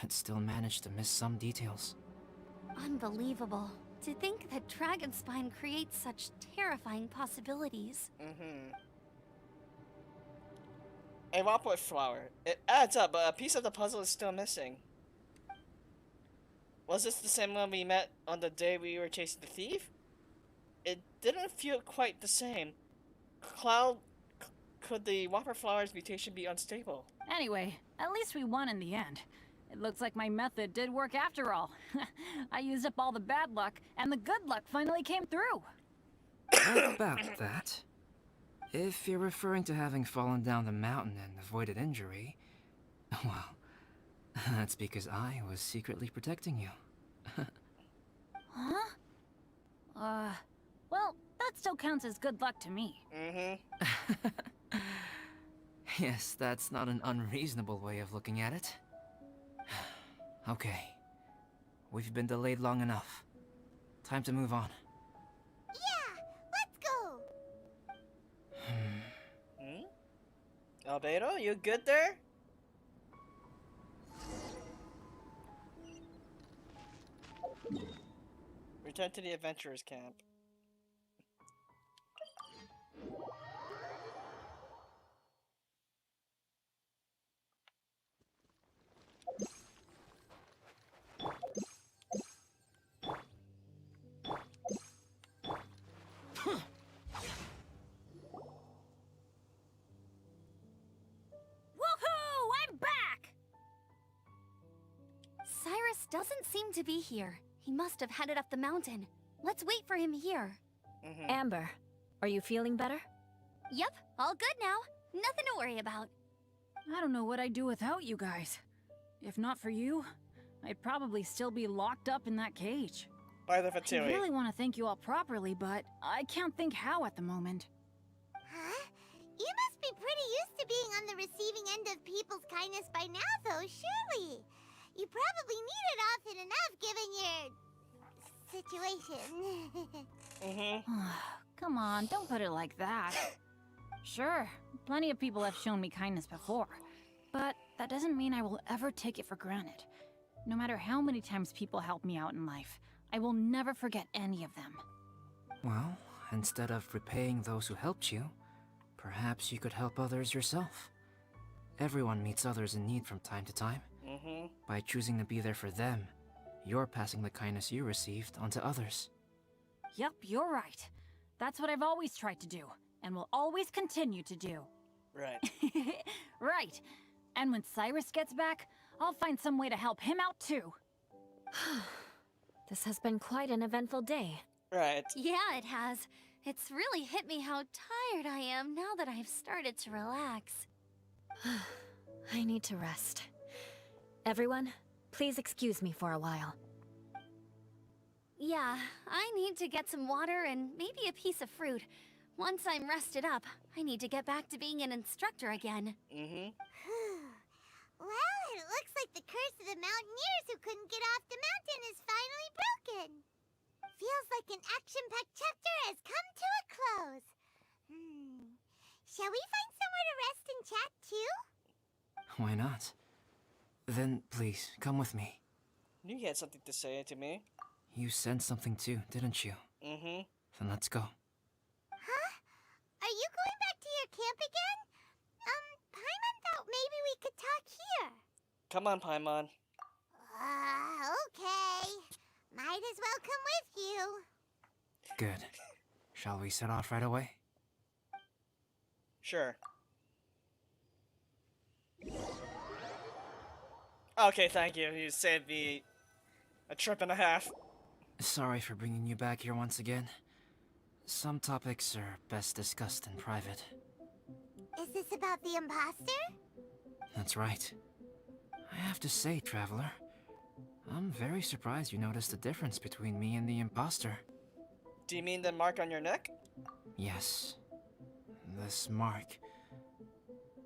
but still managed to miss some details. Unbelievable. To think that Dragonspine creates such terrifying possibilities. A whopper flower. It adds up, but a piece of the puzzle is still missing. Was this the same one we met on the day we were chasing the thief? It didn't feel quite the same. Could the whopper flower's mutation be unstable? Anyway, at least we won in the end. It looks like my method did work after all. I used up all the bad luck, and the good luck finally came through. About that, if you're referring to having fallen down the mountain and avoided injury, well, that's because I was secretly protecting you. Huh? Well, that still counts as good luck to me. Yes, that's not an unreasonable way of looking at it. Okay. We've been delayed long enough. Time to move on. Yeah, let's go. Albedo, you good there? Return to the adventurers camp. Woohoo! I'm back! Cyrus doesn't seem to be here. He must have headed up the mountain. Let's wait for him here. Amber, are you feeling better? Yep, all good now. Nothing to worry about. I don't know what I'd do without you guys. If not for you, I'd probably still be locked up in that cage. By the I Fatui. really want to thank you all properly, but I can't think how at the moment. Huh? You must be pretty used to being on the receiving end of people's kindness by now, though, surely. You probably need it often enough, given your... situation. Come on, don't put it like that. Sure, plenty of people have shown me kindness before, but that doesn't mean I will ever take it for granted. No matter how many times people help me out in life, I will never forget any of them. Well, instead of repaying those who helped you, perhaps you could help others yourself. Everyone meets others in need from time to time. By choosing to be there for them, you're passing the kindness you received onto others. Yup, you're right. That's what I've always tried to do, and will always continue to do. Right. Right. And when Cyrus gets back, I'll find some way to help him out too. This has been quite an eventful day. Right. Yeah, it has. It's really hit me how tired I am now that I've started to relax. I need to rest. Everyone, please excuse me for a while. Yeah, I need to get some water and maybe a piece of fruit. Once I'm rested up, I need to get back to being an instructor again. Well, it looks like the curse of the mountaineers who couldn't get off the mountain is finally broken. Feels like an action-packed chapter has come to a close. Shall we find somewhere to rest and chat too? Why not? Then, please, come with me. Knew you had something to say to me. You sensed something too, didn't you? Then let's go. Huh? Are you going back to your camp again? Paimon thought maybe we could talk here. Come on, Paimon. Okay. Might as well come with you. Good. Shall we set off right away? Sure. Okay, thank you. You saved me a trip and a half. Sorry for bringing you back here once again. Some topics are best discussed in private. Is this about the imposter? That's right. I have to say, Traveler, I'm very surprised you noticed the difference between me and the imposter. Do you mean the mark on your neck? Yes. This mark.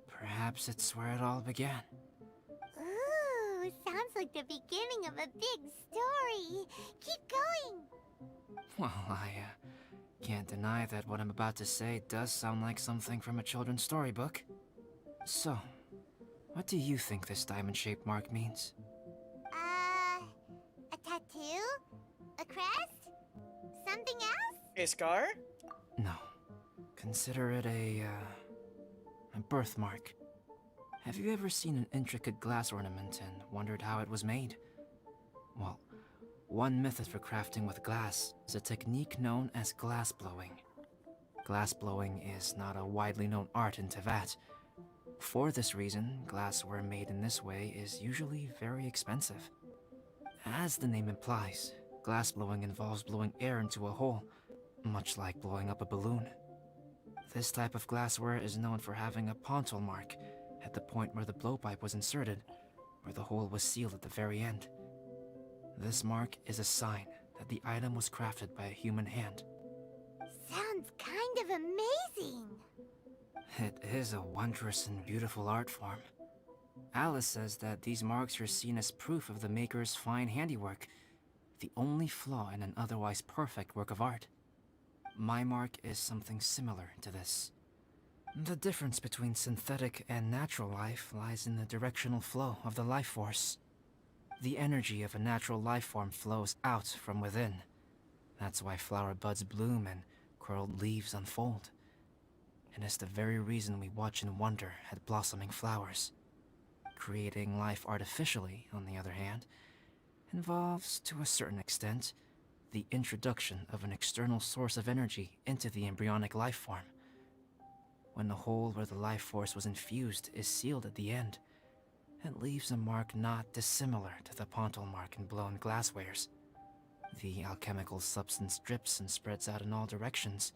Perhaps it's where it all began. Ooh, sounds like the beginning of a big story. Keep going. Well, I can't deny that what I'm about to say does sound like something from a children's storybook. So, what do you think this diamond-shaped mark means? A tattoo? A crest? Something else? A scar? No. Consider it a birthmark. Have you ever seen an intricate glass ornament and wondered how it was made? Well, one method for crafting with glass is a technique known as glass blowing. Glass blowing is not a widely known art in Teyvat. For this reason, glassware made in this way is usually very expensive. As the name implies, glass blowing involves blowing air into a hole, much like blowing up a balloon. This type of glassware is known for having a pontal mark at the point where the blowpipe was inserted, where the hole was sealed at the very end. This mark is a sign that the item was crafted by a human hand. Sounds kind of amazing. It is a wondrous and beautiful art form. Alice says that these marks are seen as proof of the maker's fine handiwork, the only flaw in an otherwise perfect work of art. My mark is something similar to this. The difference between synthetic and natural life lies in the directional flow of the life force. The energy of a natural life form flows out from within. That's why flower buds bloom and curled leaves unfold. And it's the very reason we watch and wonder at blossoming flowers. Creating life artificially, on the other hand, involves, to a certain extent, the introduction of an external source of energy into the embryonic life form. When the hole where the life force was infused is sealed at the end, it leaves a mark not dissimilar to the pontal mark in blown glasswares. The alchemical substance drips and spreads out in all directions,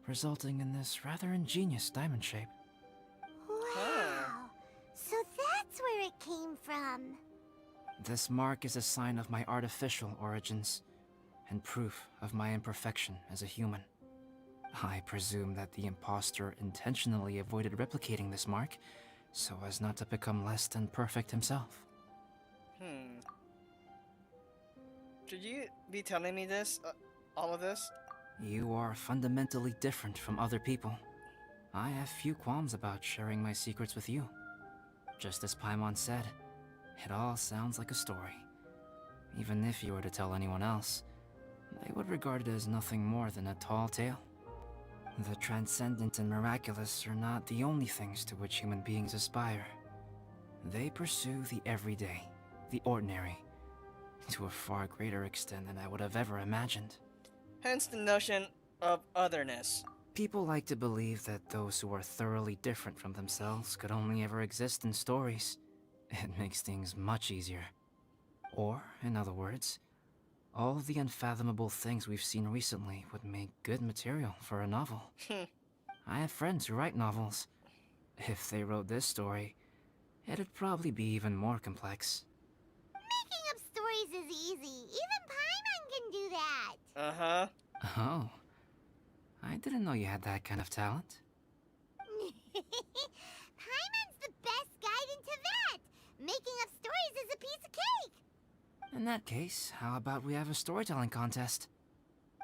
resulting in this rather ingenious diamond shape. Wow. So that's where it came from. This mark is a sign of my artificial origins, and proof of my imperfection as a human. I presume that the imposter intentionally avoided replicating this mark, so as not to become less than perfect himself. Should you be telling me this? All of this? You are fundamentally different from other people. I have few qualms about sharing my secrets with you. Just as Paimon said, it all sounds like a story. Even if you were to tell anyone else, they would regard it as nothing more than a tall tale. The transcendent and miraculous are not the only things to which human beings aspire. They pursue the everyday, the ordinary, to a far greater extent than I would have ever imagined. Hence the notion of otherness. People like to believe that those who are thoroughly different from themselves could only ever exist in stories. It makes things much easier. Or, in other words, all the unfathomable things we've seen recently would make good material for a novel. I have friends who write novels. If they wrote this story, it'd probably be even more complex. Making up stories is easy. Even Paimon can do that. Uh-huh. Oh. I didn't know you had that kind of talent. Paimon's the best guide in Teyvat. Making up stories is a piece of cake. In that case, how about we have a storytelling contest?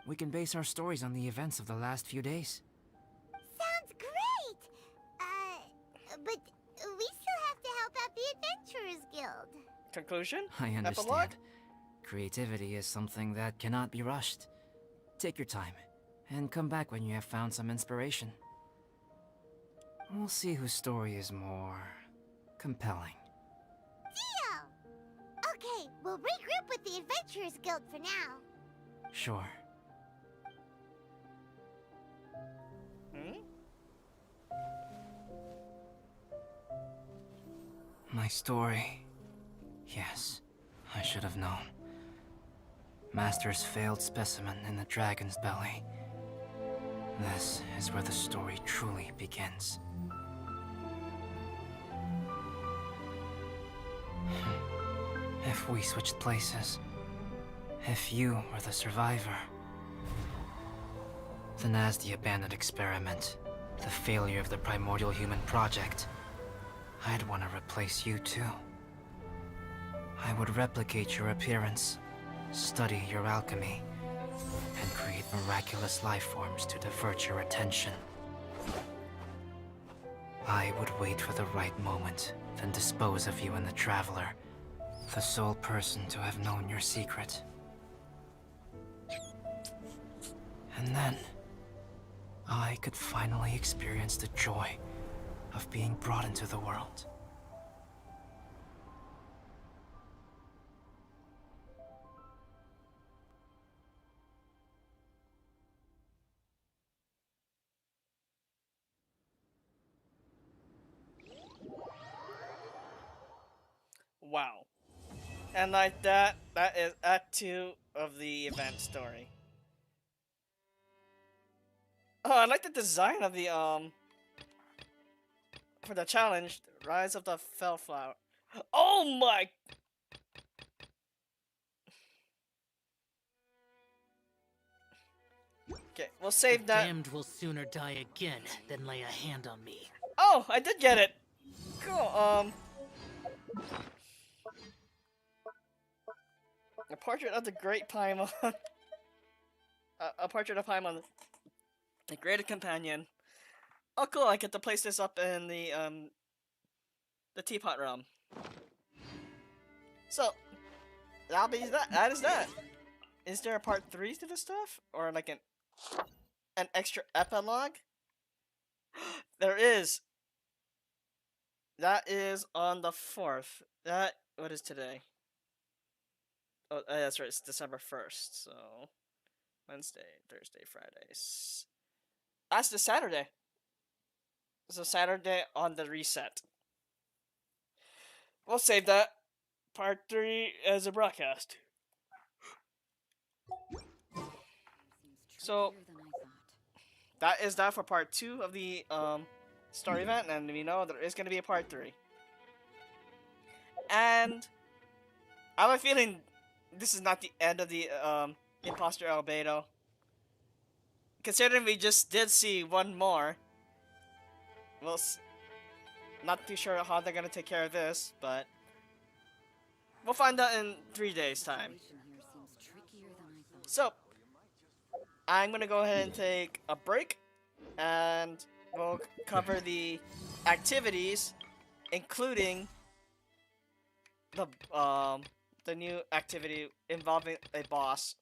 We can base our stories on the events of the last few days. Sounds great. But we still have to help out the Adventurers Guild. Conclusion? I understand. Epilogue? Creativity is something that cannot be rushed. Take your time, and come back when you have found some inspiration. We'll see whose story is more compelling. Deal! Okay, we'll regroup with the Adventurers Guild for now. Sure. My story. Yes, I should have known. Master's failed specimen in the dragon's belly. This is where the story truly begins. If if we switched places? If you were the survivor? Then as the abandoned experiment, the failure of the primordial human project, I'd want to replace you too. I would replicate your appearance, study your alchemy, and create miraculous life forms to divert your attention. I would wait for the right moment, then dispose of you and the Traveler, the sole person to have known your secret. And then, I could finally experience the joy of being brought into the world. Wow. And like that is Act 2 of the event story. Oh, I like the design of the, for the challenge, Rise of the Fellflower. Oh my! Okay, we'll save that. Damned will sooner die again than lay a hand on me. Oh, I did get it! Cool, a portrait of the Great Paimon. A portrait of Paimon, the Great Companion. Oh, cool! I get to place this up in the teapot realm. So, that'll be that. That is that. Is there a part 3 to this stuff, or like an extra epilogue? There is. That is on the 4th. What is today? Oh, that's right. It's December 1st. So, Wednesday, Thursday, Fridays. That's the Saturday. So Saturday on the reset. We'll save that part 3 as a broadcast. So that is that for part 2 of the story event, and we know there is going to be a part 3. And I have a feeling this is not the end of the Imposter Albedo. Considering we just did see one more. Well, not too sure how they're gonna take care of this, but we'll find out in 3 days' time. So, I'm gonna go ahead and take a break, and we'll cover the activities, including the new activity involving a boss,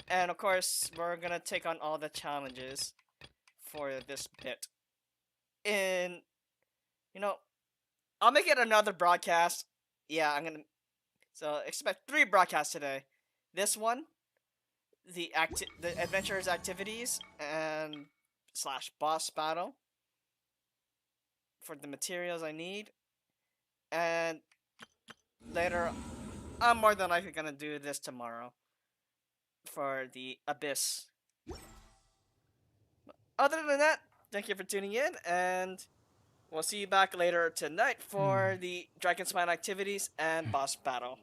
and of course, we're gonna take on all the challenges for this bit. I'll make it another broadcast. Yeah, so expect 3 broadcasts today. This one, the adventurers activities and / boss battle for the materials I need, and later, I'm more than likely gonna do this tomorrow for the Abyss. Other than that, thank you for tuning in, and we'll see you back later tonight for the Dragon Spine activities and boss battle.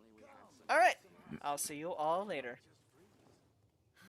Alright, I'll see you all later.